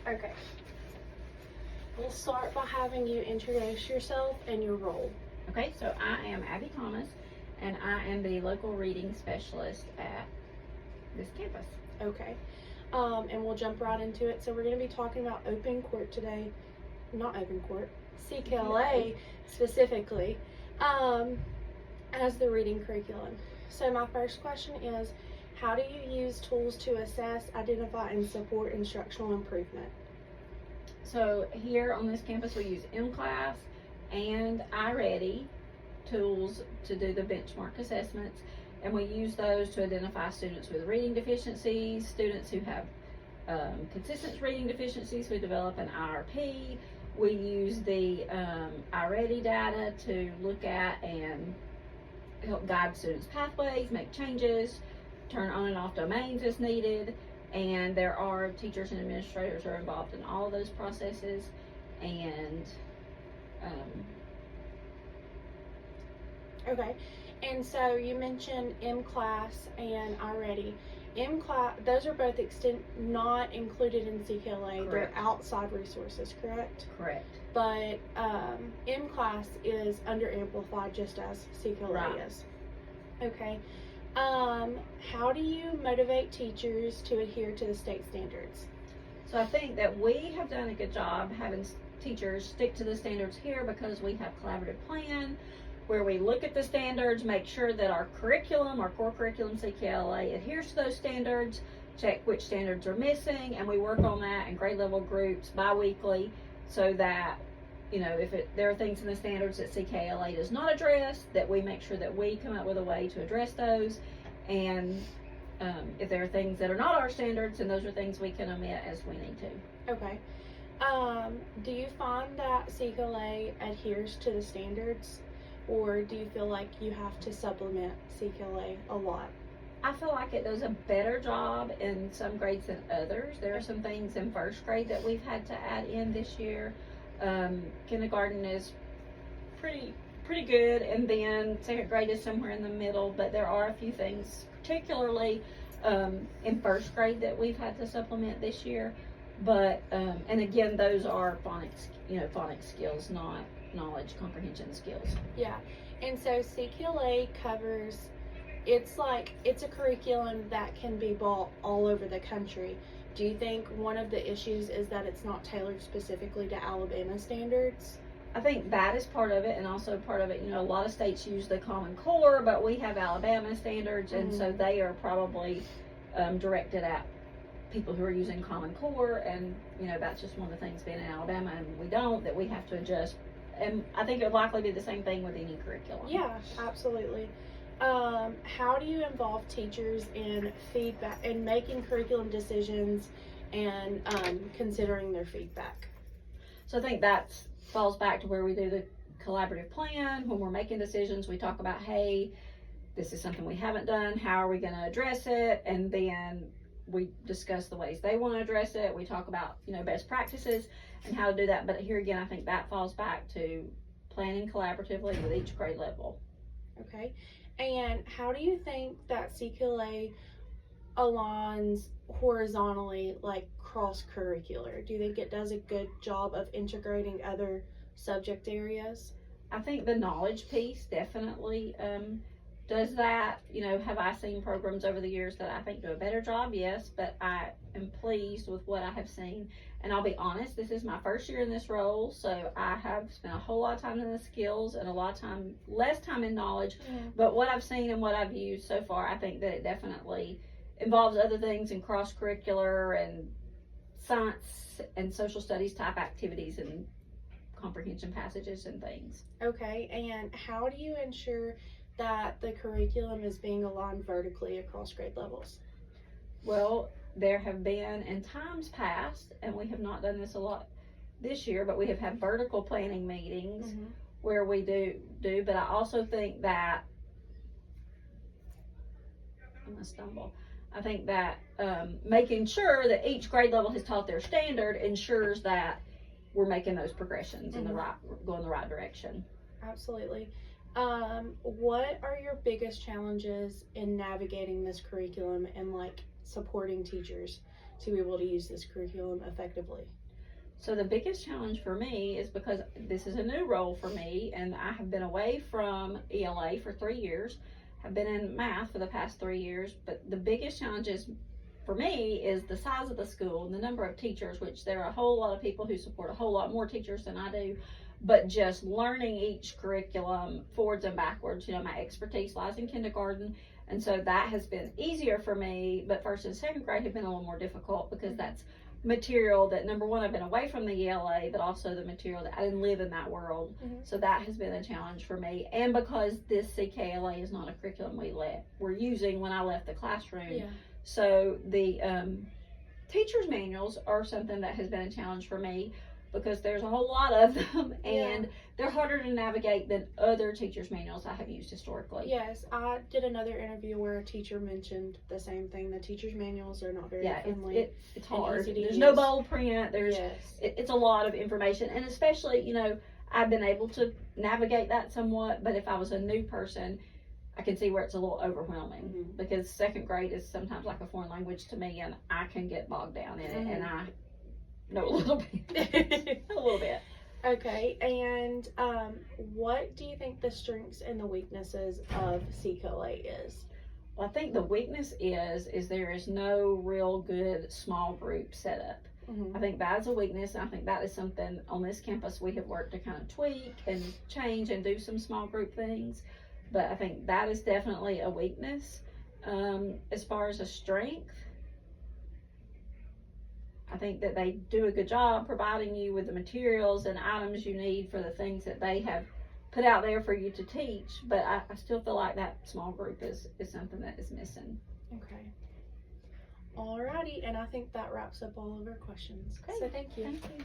Okay. We'll start by having you introduce yourself and your role. Okay, so I am Abby Thomas, and I am the local reading specialist at this campus. Okay. And we'll jump right into it. So we're going to be talking about open court today. Not open court, CKLA specifically, as the reading curriculum. So my first question is, how do you use tools to assess, identify, and support instructional improvement? So here on this campus, we use MClass and iReady tools to do the benchmark assessments, and we use those to identify students with reading deficiencies, students who have consistent reading deficiencies. We develop an IRP. We use the iReady data to look at and help guide students' pathways, make changes, turn on and off domains as needed, and there are teachers and administrators who are involved in all of those processes. And Okay, and so you mentioned MClass and iReady. MClass, those are both not included in CKLA. Correct. They're outside resources, correct? correct. But MClass is under Amplified just as CKLA Right. is. Okay. How do you motivate teachers to adhere to the state standards? So I think that we have done a good job having teachers stick to the standards here because we have collaborative plan where we look at the standards, make sure that our curriculum, our core curriculum CKLA adheres to those standards, check which standards are missing, and we work on that in grade level groups bi-weekly so that, you know, if there are things in the standards that CKLA does not address, that we make sure that we come up with a way to address those. And if there are things that are not our standards, and those are things we can omit as we need to. Okay. Do you find that CKLA adheres to the standards, or do you feel like you have to supplement CKLA a lot? I feel like it does a better job in some grades than others. There are some things in first grade that we've had to add in this year. Kindergarten is pretty good, and then second grade is somewhere in the middle, but there are a few things, particularly in first grade, that we've had to supplement this year. But and again, those are phonics skills, not knowledge comprehension skills. Yeah, and so CKLA covers, it's a curriculum that can be bought all over the country. Do you think one of the issues is that it's not tailored specifically to Alabama standards? I think that is part of it, and also part of it, a lot of states use the Common Core, but we have Alabama standards, and so they are probably directed at people who are using Common Core, and that's just one of the things being in Alabama, and we don't, that we have to adjust. And I think it would likely be the same thing with any curriculum. Yeah, absolutely. How do you involve teachers in feedback and making curriculum decisions and considering their feedback? So I think that falls back to where we do the collaborative plan. When we're making decisions, we talk about, hey, this is something we haven't done. How are we going to address it? And then we discuss the ways they want to address it. We talk about, best practices and how to do that. But here again, I think that falls back to planning collaboratively with each grade level. Okay. And how do you think that CKLA aligns horizontally, like cross-curricular? Do you think it does a good job of integrating other subject areas? I think the knowledge piece definitely does that. Have I seen programs over the years that I think do a better job? Yes, but I am pleased with what I have seen. And I'll be honest, this is my first year in this role, so I have spent a whole lot of time in the skills and a lot of time, less time in knowledge. But what I've seen and what I've used so far, I think that it definitely involves other things in cross-curricular and science and social studies type activities and comprehension passages and things. Okay, and how do you ensure that the curriculum is being aligned vertically across grade levels? Well, there have been in times past, and we have not done this a lot this year, but we have had vertical planning meetings where we do, but I also think that, I'm gonna stumble. I think that making sure that each grade level has taught their standard ensures that we're making those progressions in going the right direction. Absolutely. What are your biggest challenges in navigating this curriculum and supporting teachers? to be able to use this curriculum effectively? So the biggest challenge for me is because this is a new role for me, and I have been away from ELA for 3 years. Have been in math for the past 3 years, but the biggest challenge is for me is the size of the school and the number of teachers, which there are a whole lot of people who support a whole lot more teachers than I do, but just learning each curriculum forwards and backwards. You know, my expertise lies in kindergarten, and so that has been easier for me, but first and second grade have been a little more difficult because that's material that, number one, I've been away from the ELA, but also the material that I didn't live in that world. So that has been a challenge for me. And because this CKLA is not a curriculum we're using when I left the classroom. Yeah. So the teacher's manuals are something that has been a challenge for me because there's a whole lot of them, and they're harder to navigate than other teacher's manuals I have used historically. Yes, I did another interview where a teacher mentioned the same thing. The teacher's manuals are not very friendly. It's hard. easy to There's use. no bold print. Yes. It's a lot of information, and especially, you know, I've been able to navigate that somewhat, but if I was a new person, I can see where it's a little overwhelming because second grade is sometimes like a foreign language to me, and I can get bogged down in it, and I know a little bit. A little bit. Okay, and what do you think the strengths and the weaknesses of CKLA is? Well, I think the weakness is there is no real good small group setup. I think that's a weakness, and I think that is something on this campus we have worked to kind of tweak and change and do some small group things. But I think that is definitely a weakness. As far as a strength, I think that they do a good job providing you with the materials and items you need for the things that they have put out there for you to teach. But I still feel like that small group is something that is missing. Okay. Alrighty, and I think that wraps up all of our questions. Okay. So thank you. Thank you.